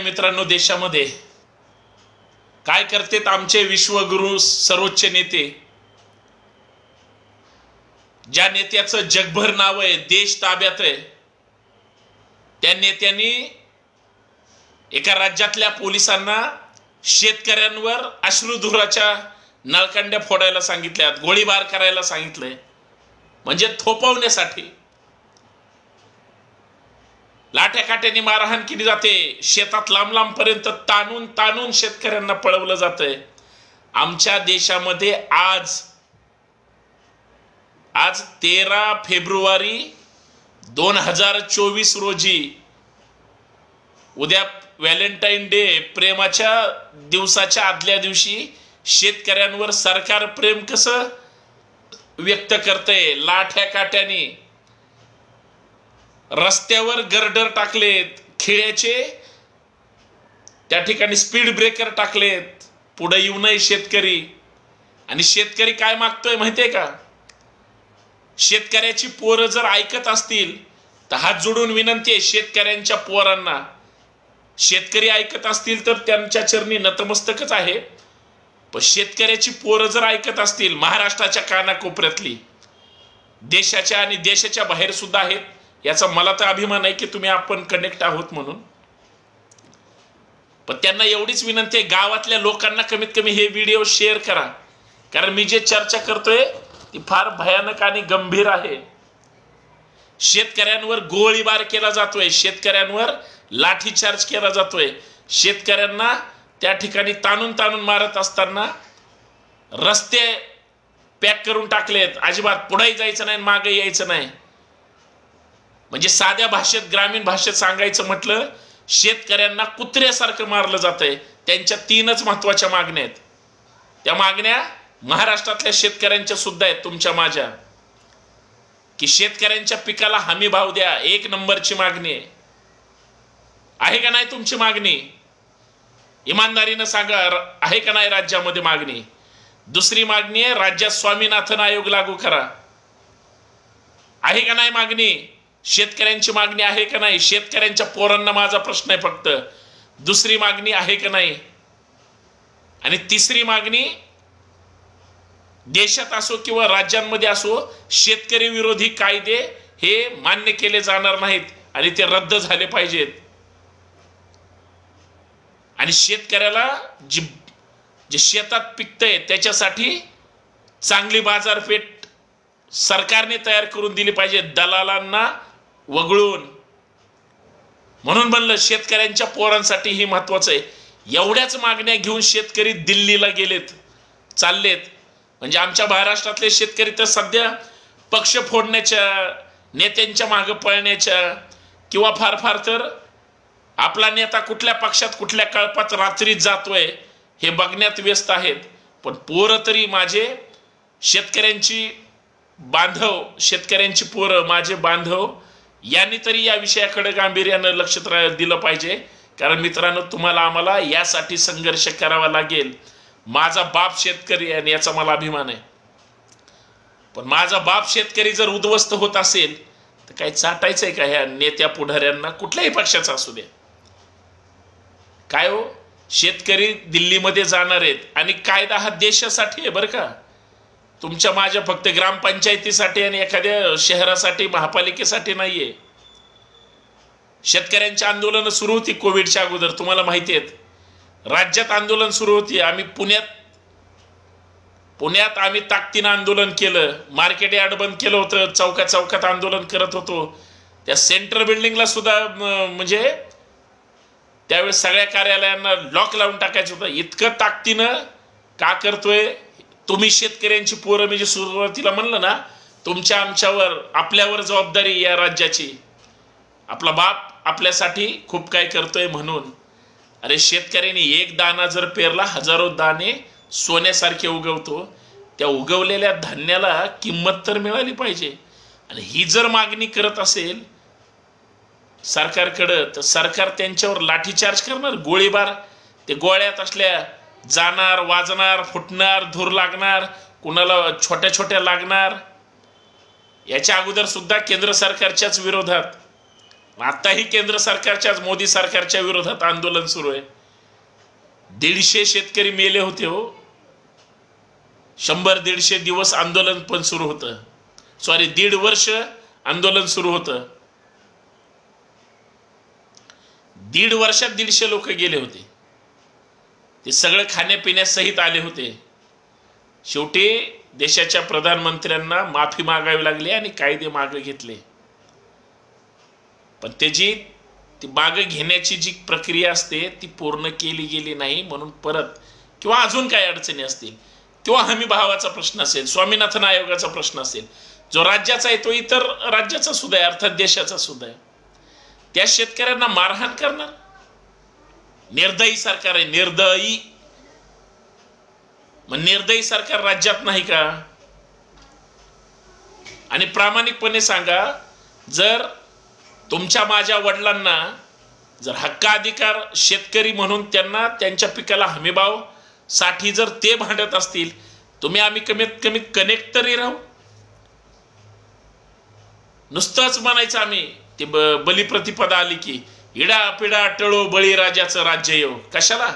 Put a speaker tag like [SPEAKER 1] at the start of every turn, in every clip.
[SPEAKER 1] मित्रांनो, देशामध्ये काय करतेत आमचे विश्वगुरु सर्वोच्च नेते, ज्या नेत्याचं जगभर नाव आहे, देश ताब्यात आहे, त्या नेत्यांनी एका राज्यातल्या पोलिसांना शेतकऱ्यांवर अश्रुधुराच्या नळकांड्या फोडायला सांगितल्यात, गोळीबार करायला सांगितलंय, म्हणजे थोपवण्यासाठी. लाठ्या काट्याने मारहाण केली जाते, शेतात लांब लांब पर्यंत ताणून ताणून शेतकऱ्यांना पळवलं जातंय. आमच्या देशामध्ये आज 13 फेब्रुवारी 2024 रोजी, उद्या व्हॅलेंटाईन डे, प्रेमाच्या दिवसाच्या आदल्या दिवशी शेतकऱ्यांवर सरकार प्रेम कसं व्यक्त करतंय. लाठ्या काट्याने रस्त्यावर गर्डर टाकलेत, खिळ्याचे त्या ठिकाणी स्पीड ब्रेकर टाकलेत, पुढे येऊ नये शेतकरी. आणि शेतकरी काय मागतोय माहितीये का? शेतकऱ्याची पोरं जर ऐकत असतील तर हात जोडून विनंती आहे शेतकऱ्यांच्या पोरांना, शेतकरी ऐकत असतील तर त्यांच्या चरणी नतमस्तकच आहे. पण शेतकऱ्याची पोरं जर ऐकत असतील, महाराष्ट्राच्या कानाकोपऱ्यातली, देशाच्या आणि देशाच्या बाहेर सुद्धा आहेत, याचा मला तर अभिमान आहे की तुम्ही आपण कनेक्ट आहोत म्हणून. पण त्यांना एवढीच विनंती आहे, गावातल्या लोकांना कमीत कमी हे व्हिडिओ शेअर करा, कारण मी जे चर्चा करतोय ती फार भयानक आणि गंभीर आहे. शेतकऱ्यांवर गोळीबार केला जातोय, शेतकऱ्यांवर लाठीचार्ज केला जातोय, शेतकऱ्यांना त्या ठिकाणी ताणून ताणून मारत असताना रस्ते पॅक करून टाकलेत, अजिबात पुढे जायचं नाही, मागे यायचं नाही. म्हणजे साध्या भाषेत, ग्रामीण भाषेत सांगायचं म्हटलं, शेतकऱ्यांना कुत्र्यासारखं मारलं जातंय. त्यांच्या 3च महत्वाच्या मागण्या आहेत. त्या मागण्या महाराष्ट्रातल्या शेतकऱ्यांच्या सुद्धा आहेत, तुमच्या माझ्या, की शेतकऱ्यांच्या पिकाला हमी भाव द्या. 1 नंबरची मागणी आहे का नाही तुमची मागणी? इमानदारीनं सांगा, आहे का नाही राज्यामध्ये मागणी? दुसरी मागणी आहे, राज्यात स्वामीनाथन आयोग लागू करा. आहे का नाही मागणी? शेतकऱ्यांची मागणी आहे का नाही? शेतकऱ्यांच्या पोरांना माझा प्रश्न आहे फक्त. दुसरी मागणी आहे का नाही? आणि तिसरी मागणी, देशात असो किंवा राज्यांमध्ये असो, शेतकरी विरोधी कायदे हे मान्य केले जाणार नाहीत आणि ते रद्द झाले पाहिजेत. आणि शेतकऱ्याला जे शेतात पिकतंय त्याच्यासाठी चांगली बाजारपेठ सरकारने तयार करून दिली पाहिजे, दलालांना वगळून. म्हणून म्हणलं शेतकऱ्यांच्या पोरांसाठी ही महत्वाचं आहे. एवढ्याच मागण्या घेऊन शेतकरी दिल्लीला चाललेत. म्हणजे आमच्या महाराष्ट्रातले शेतकरी तर सध्या पक्ष फोडण्याच्या, नेत्यांच्या मागे पळण्याच्या, किंवा फार फार तर आपला नेता कुठल्या पक्षात कुठल्या कळपात रात्रीत जातोय हे बघण्यात व्यस्त आहेत. पण पोरं तरी माझे, शेतकऱ्यांची बांधव, शेतकऱ्यांची पोरं माझे बांधव, यांनी तरी या विषयाकडे गांभीर्यानं लक्ष दिलं पाहिजे. कारण मित्रांनो, तुम्हाला आम्हाला यासाठी संघर्ष करावा लागेल. माझा बाप शेतकरी आहे आणि याचा मला अभिमान आहे. पण माझा बाप शेतकरी जर उद्ध्वस्त होत असेल तर काही चाटायचंय का ह्या नेत्या पुढाऱ्यांना, कुठल्याही पक्षाचा असू द्या? काय हो, शेतकरी दिल्लीमध्ये जाणार आहेत आणि कायदा हा देशासाठी आहे बरं का, तुमच्या माझ्या फक्त ग्रामपंचायतीसाठी आणि एखाद्या शहरासाठी, महापालिकेसाठी नाहीये. शेतकऱ्यांची आंदोलन सुरू होती कोविडच्या अगोदर, तुम्हाला माहिती आहेत. राज्यात आंदोलन सुरू होती. आम्ही पुण्यात आम्ही ताकदीनं आंदोलन केलं, मार्केट यार्ड बंद केलं होतं, चौकात चौकात आंदोलन करत होतो. त्या सेंट्रल बिल्डिंगला सुद्धा म्हणजे त्यावेळेस सगळ्या कार्यालयांना लॉक लावून टाकायचं होतं. इतकं ताकदीनं का करतोय? तुम्ही शेतकऱ्यांची पोरं, म्हणजे सुरुवातीला म्हणलं ना, तुमच्या आमच्यावर, आपल्यावर जबाबदारी या राज्याची. आपला बाप आपल्यासाठी खूप काय करतोय म्हणून. अरे, शेतकऱ्यांनी एक दाणा जर पेरला, हजारो दाणे सोन्यासारखे उगवतो. त्या उगवलेल्या धान्याला किंमत तर मिळाली पाहिजे. आणि ही जर मागणी करत असेल सरकारकडं, तर सरकार त्यांच्यावर लाठीचार्ज करणार, गोळीबार. ते गोळ्यात असल्या जाणार, वाजणार, फुटणार, धूर लागणार, कुणाला छोट्या छोट्या लागणार. याच्या अगोदर सुद्धा केंद्र सरकारच्याच विरोधात आताही केंद्र सरकारच्याच मोदी सरकारच्या विरोधात आंदोलन सुरू आहे. 150 शेतकरी मेले होते हो. 100-150 दिवस आंदोलन पण सुरू होतं. 1.5 वर्ष आंदोलन सुरू होतं. 1.5 वर्षात 150 लोक गेले होते. ते सगळं खाण्यापिण्यासहित आले होते. शेवटी देशाच्या प्रधानमंत्र्यांना माफी मागावी लागली आणि कायदे मागे घेतले. पण त्याची ती मागे घेण्याची जी प्रक्रिया असते ती पूर्ण केली गेली नाही. म्हणून परत किंवा अजून काही अडचणी असतील किंवा हमी भावाचा प्रश्न असेल, स्वामीनाथन आयोगाचा प्रश्न असेल, जो राज्याचा आहे तो इतर राज्याचा सुद्धा आहे, अर्थात देशाचा सुद्धा आहे, त्या शेतकऱ्यांना मारहाण करणार. निर्दयी सरकार आहे, निर्दयी. मग निर्दयी सरकार राज्यात नाही का? आणि प्रामाणिकपणे सांगा, जर तुमच्या माझ्या वडिलांना जर हक्काधिकार शेतकरी म्हणून त्यांना त्यांच्या पिकाला हमीभाव साठी जर ते भांडत असतील, तुम्ही आम्ही कमीत कमी कनेक्ट तरी राहू. नुसतंच म्हणायचं आम्ही ते बलिप्रतिपदा आली की इडा पिडा टळो बळीराजाचं राज्य येऊ. कशाला?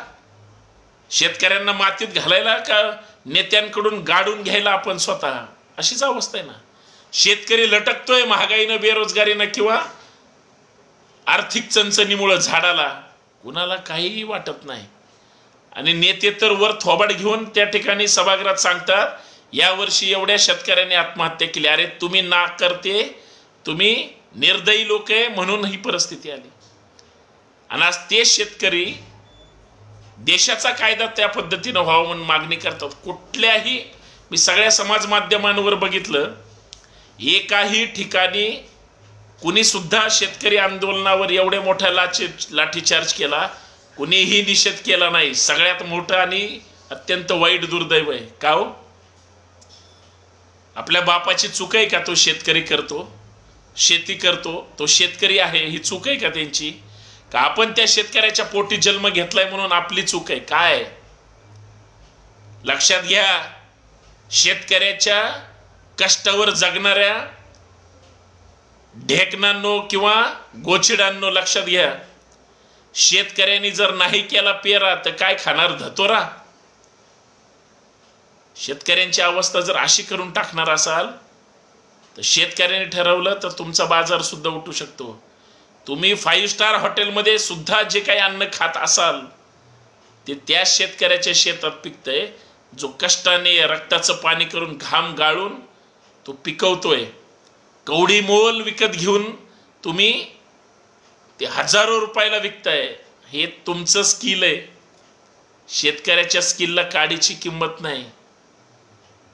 [SPEAKER 1] शेतकऱ्यांना मातीत घालायला का नेत्यांकडून गाडून घ्यायला आपण स्वतः? अशीच अवस्था आहे ना. शेतकरी लटकतोय महागाईनं, बेरोजगारीनं किंवा आर्थिक चणचणीमुळे झाडाला. कुणाला काहीही वाटत नाही. आणि नेते तर वर थोबाड घेऊन त्या ठिकाणी सभागृहात सांगतात यावर्षी एवढ्या शेतकऱ्यांनी आत्महत्या केली. अरे तुम्ही ना करते, तुम्ही निर्दयी लोक आहे म्हणून ही परिस्थिती आली. आणि आज ते शेतकरी देशाचा कायदा त्या पद्धतीनं व्हावा म्हणून मागणी करतात. कुठल्याही, मी सगळ्या समाज माध्यमांवर बघितलं, एकाही ठिकाणी कुणी सुद्धा शेतकरी आंदोलनावर एवढ्या मोठ्या लाठीचार्ज केला, कुणीही निषेध केला नाही. सगळ्यात मोठं आणि अत्यंत वाईट दुर्दैव आहे. का हो? आपल्या बापाची चूक आहे का तो शेतकरी करतो, शेती करतो, तो शेतकरी आहे, ही चूक आहे का त्यांची? का आपण त्या शेतकऱ्याच्या पोटी जन्म घेतलाय म्हणून आपली चूक आहे? काय लक्षात घ्या, शेतकऱ्याच्या कष्टावर जगणाऱ्या ढेकणांनो किंवा गोचिडांनो लक्षात घ्या, शेतकऱ्यांनी जर नाही केला पेरा तर काय खाणार धतोरा? शेतकऱ्यांची अवस्था जर अशी करून टाकणार असाल तर शेतकऱ्यांनी ठरवलं तर तुमचा बाजार सुद्धा उठू शकतो. तुम्ही 5 स्टार हॉटेलमध्ये सुद्धा जे काही अन्न खात असाल ते त्या शेतकऱ्याच्या शेतात पिकतंय, जो कष्टाने रक्ताचं पाणी करून घाम गाळून तो पिकवतोय. कवडी मोल विकत घेऊन तुम्ही ते हजारो रुपयाला विकताय. हे तुमचं स्किल आहे. शेतकऱ्याच्या स्किलला काडीची किंमत नाही.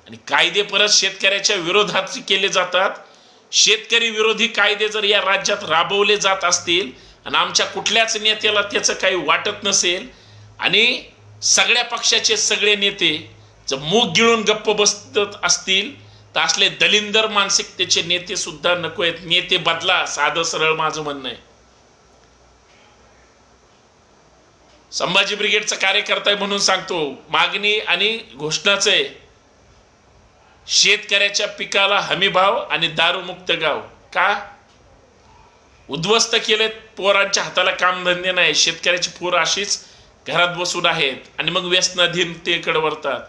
[SPEAKER 1] आणि कायदे परत शेतकऱ्याच्या विरोधात केले जातात. शेतकरी विरोधी कायदे जर या राज्यात राबवले जात असतील आणि आमच्या कुठल्याच नेत्याला त्याचं काही वाटत नसेल आणि सगळ्या पक्षाचे सगळे नेते जर मूग गिळून गप्प बसत असतील तर असले दलिंदर मानसिकतेचे नेते सुद्धा नको आहेत. नेते बदला, साधं सरळ माझं म्हणणं आहे. संभाजी ब्रिगेडचा कार्यकर्ता आहे म्हणून सांगतो, मागणी आणि घोषणाच आहे, शेतकऱ्याच्या पिकाला हमीभाव आणि दारूमुक्त गाव. का उद्ध्वस्त केले? पोरांच्या हाताला कामधंदे नाही, शेतकऱ्याची पोरं अशीच घरात बसून आहेत आणि मग व्यसनाधीनतेकडे वळतात.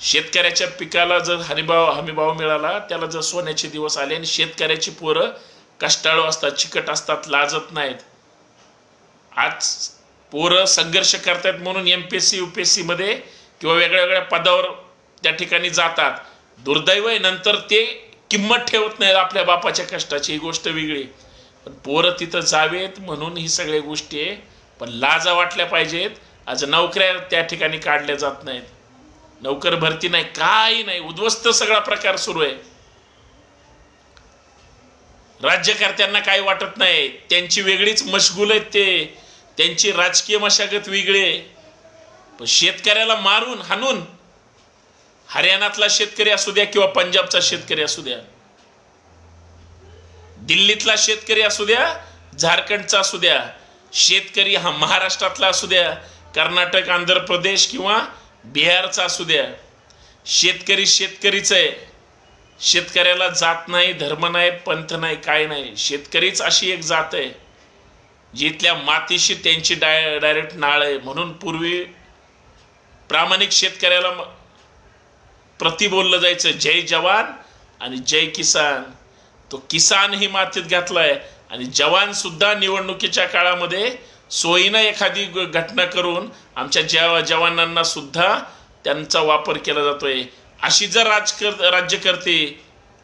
[SPEAKER 1] शेतकऱ्याच्या पिकाला जर हमीभाव मिळाला, त्याला जर सोन्याचे दिवस आले आणि शेतकऱ्याची पोरं कष्टाळू असतात, चिकट असतात, लाजत नाहीत. आज पोरं संघर्ष करतात म्हणून MPSC UPSC मध्ये किंवा वेगळ्या वेगळ्या पदावर त्या ठिकाणी जातात. दुर्दैव आहे, नंतर ते किंमत ठेवत नाहीत आपल्या बापाच्या कष्टाची, ही गोष्ट वेगळी. पण पोरं तिथं जावेत म्हणून ही सगळ्या गोष्टी आहे. पण लाजा वाटल्या पाहिजेत. आज नोकऱ्या त्या ठिकाणी काढल्या जात नाहीत, नोकर भरती नाही, काही नाही, उद्ध्वस्त सगळा प्रकार सुरू आहे. राज्यकर्त्यांना काही वाटत नाही, त्यांची वेगळीच मशगूल आहेत, ते त्यांची राजकीय मशागत वेगळी आहे. पण शेतकऱ्याला मारून हाणून, हरियाणातला शेतकरी असू द्या किंवा पंजाबचा शेतकरी असू द्या, दिल्लीतला शेतकरी असू द्या, झारखंडचा असू द्या, शेतकरी हा महाराष्ट्रातला असू द्या, कर्नाटक, आंध्र प्रदेश किंवा बिहारचा असू द्या, शेतकरी शेतकरीच आहे. शेतकऱ्याला जात नाही, धर्म नाही, पंथ नाही, काय नाही. शेतकरीच अशी एक जात आहे जिथल्या मातीशी त्यांची डायरेक्ट नाळ आहे. म्हणून पूर्वी प्रामाणिक शेतकऱ्याला प्रति बोललं जायचं, जय जवान आणि जय किसान. तो किसान ही मातीत घातलाय आणि जवान सुद्धा निवडणुकीच्या काळामध्ये सोयीनं एखादी घटना करून आमच्या जवानांना सुद्धा त्यांचा वापर केला जातोय. अशी जर राज्य करते,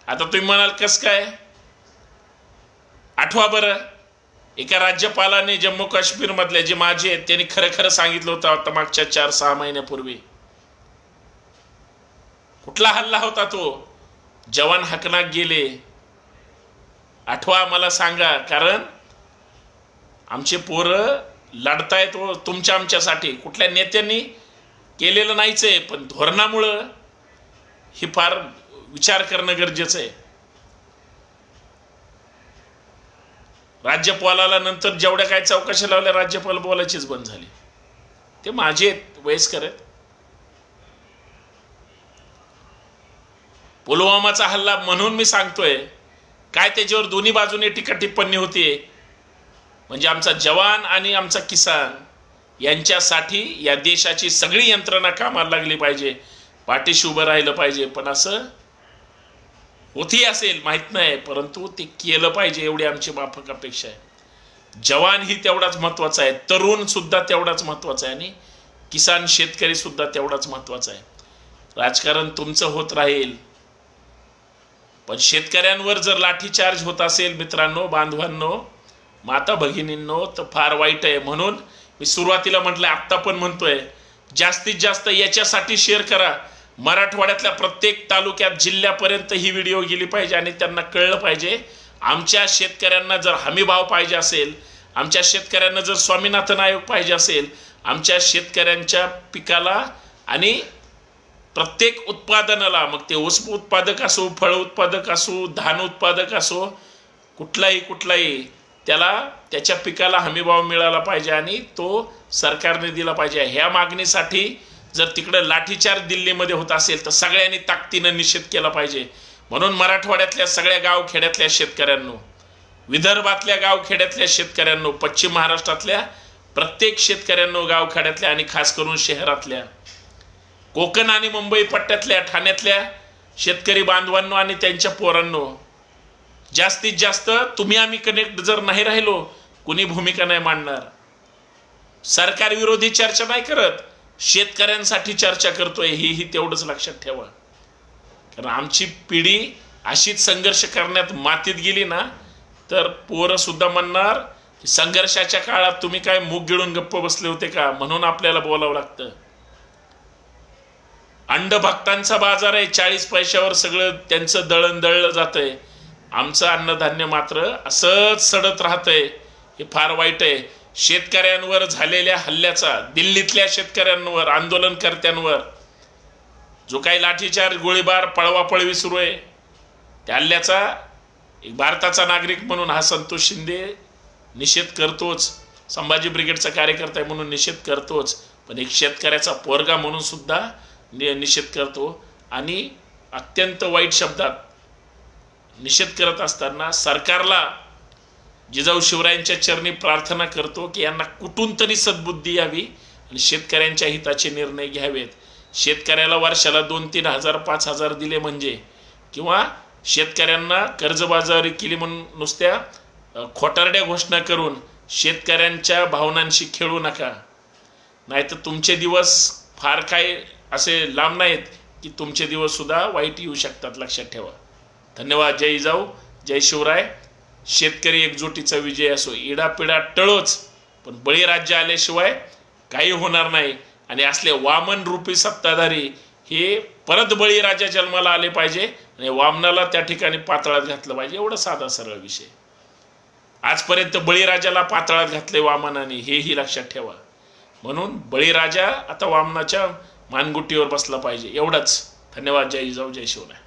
[SPEAKER 1] आता तुम्ही म्हणाल कस काय? आठवा बरं, एका राज्यपालाने जम्मू काश्मीर मधले जे माझे आहेत त्यांनी खरं खरं सांगितलं होतं आता मागच्या 4-6 महिन्यापूर्वी. कुठला हल्ला होता तो? जवान हकनाक गेले. आठवा मला सांगा, कारण आमचे पोरं लढतायत तुमच्या आमच्यासाठी. कुठल्या नेत्यांनी केलेलं नाहीच आहे, पण धोरणामुळं हे फार विचार करणं गरजेचं आहे. राज्यपालाला नंतर जेवढ्या काय चौकशा लावल्या राज्यपाल बोलायचीच बंद झाली. ते माझे वयस्कर आहेत. पुलवामाचा हल्ला म्हणून मी सांगतोय, काय त्याच्यावर दोन्ही बाजूने टीका टिप्पणी होतीये. म्हणजे आमचा जवान आणि आमचा किसान यांच्यासाठी या देशाची सगळी यंत्रणा कामाला लागली पाहिजे, पाठीशी उभं राहिलं पाहिजे. पण असं होती असेल माहित नाही, परंतु ते केलं पाहिजे एवढी आमची माफक अपेक्षा आहे. जवान ही तेवढाच महत्वाचा आहे, तरुण सुद्धा तेवढाच महत्वाचा आहे आणि किसान शेतकरी सुद्धा तेवढाच महत्वाचा आहे. राजकारण तुमचं होत राहील, पण शेतकऱ्यांवर जर लाठीचार्ज होत असेल मित्रांनो, बांधवांनो, माता भगिनींनो, तर फार वाईट आहे. म्हणून मी सुरुवातीला म्हटलं, आत्ता पण म्हणतोय, जास्तीत जास्त याच्यासाठी शेअर करा. मराठवाड्यातल्या प्रत्येक तालुक्यात जिल्ह्यापर्यंत ही व्हिडिओ गेली पाहिजे आणि त्यांना कळलं पाहिजे आमच्या शेतकऱ्यांना जर हमी भाव पाहिजे असेल, आमच्या शेतकऱ्यांना जर स्वामीनाथन आयोग पाहिजे असेल, आमच्या शेतकऱ्यांच्या पिकाला आणि प्रत्येक उत्पादनाला, मग ते ऊस उत्पादक असो, फळ उत्पादक असो, धान उत्पादक असो, कुठलाही त्याला त्याच्या पिकाला हमीभाव मिळाला पाहिजे आणि तो सरकारने दिला पाहिजे. ह्या मागणीसाठी जर तिकडे लाठीचार्ज दिल्लीमध्ये होत असेल तर सगळ्यांनी ताकदीनं निषेध केला पाहिजे. म्हणून मराठवाड्यातल्या सगळ्या गावखेड्यातल्या शेतकऱ्यांनो, विदर्भातल्या गावखेड्यातल्या शेतकऱ्यांनो, पश्चिम महाराष्ट्रातल्या प्रत्येक शेतकऱ्यांनो, गावखेड्यातल्या आणि खास करून शहरातल्या, कोकण आणि मुंबई पट्ट्यातल्या, ठाण्यातल्या शेतकरी बांधवांनो आणि त्यांच्या पोरांनो, जास्तीत जास्त तुम्ही आम्ही कनेक्ट जर नाही राहिलो, कुणी भूमिका नाही मांडणार. सरकार विरोधी चर्चा नाही करत, शेतकऱ्यांसाठी चर्चा करतोय, ही तेवढंच लक्षात ठेवा. कारण आमची पिढी अशीच संघर्ष करण्यात मातीत गेली ना, तर पोरं सुद्धा म्हणणार संघर्षाच्या काळात तुम्ही काय मूग गिळून गप्प बसले होते का, म्हणून आपल्याला बोलावं लागतं. अंडभक्तांचा बाजार आहे, 40 पैशावर सगळं त्यांचं दळण दळलं जातंय. आमचं अन्नधान्य मात्र असंच सडत राहतंय. हे फार वाईट आहे. शेतकऱ्यांवर झालेल्या हल्ल्याचा, दिल्लीतल्या शेतकऱ्यांवर, आंदोलनकर्त्यांवर जो काही लाठीचार्ज, गोळीबार, पळवापळवी सुरू आहे, त्या हल्ल्याचा एक भारताचा नागरिक म्हणून हा संतोष शिंदे निषेध करतोच, संभाजी ब्रिगेडचा कार्यकर्ता आहे म्हणून निषेध करतोच, पण एक शेतकऱ्याचा पोरगा म्हणून सुद्धा निषेध करतो. आणि अत्यंत वाईट शब्दात निषेध करत असताना सरकारला जिजाऊ शिवरायांच्या चरणी प्रार्थना करतो की यांना कुठून तरी सद्बुद्धी यावी आणि शेतकऱ्यांच्या हिताचे निर्णय घ्यावेत. शेतकऱ्याला वर्षाला 2-3 हजार 5 हजार दिले म्हणजे, किंवा शेतकऱ्यांना कर्जबाजारी केली म्हणून नुसत्या खोटारड्या घोषणा करून शेतकऱ्यांच्या भावनांशी खेळू नका. नाहीतर तुमचे दिवस फार काय असे लांब नाहीत की तुमचे दिवस सुद्धा वाईट येऊ शकतात, लक्षात ठेवा. धन्यवाद. जय जिजाऊ, जय शिवराय. शेतकरी एकजुटीचा विजय असो. इडापिडा टळोच, पण बळीराज्य आल्याशिवाय काही होणार नाही. आणि असले वामन रूपी सत्ताधारी हे परत बळीराजा जन्माला आले पाहिजे आणि वामनाला त्या ठिकाणी पातळात घातलं पाहिजे. एवढा साधा सरळ विषय. आजपर्यंत बळीराजाला पातळात घातले वामनाने, हेही लक्षात ठेवा. म्हणून बळीराजा आता वामनाच्या मानगुटीवर बसला पाहिजे. एवढंच. धन्यवाद. जय जिजाऊ, जय शिवराय.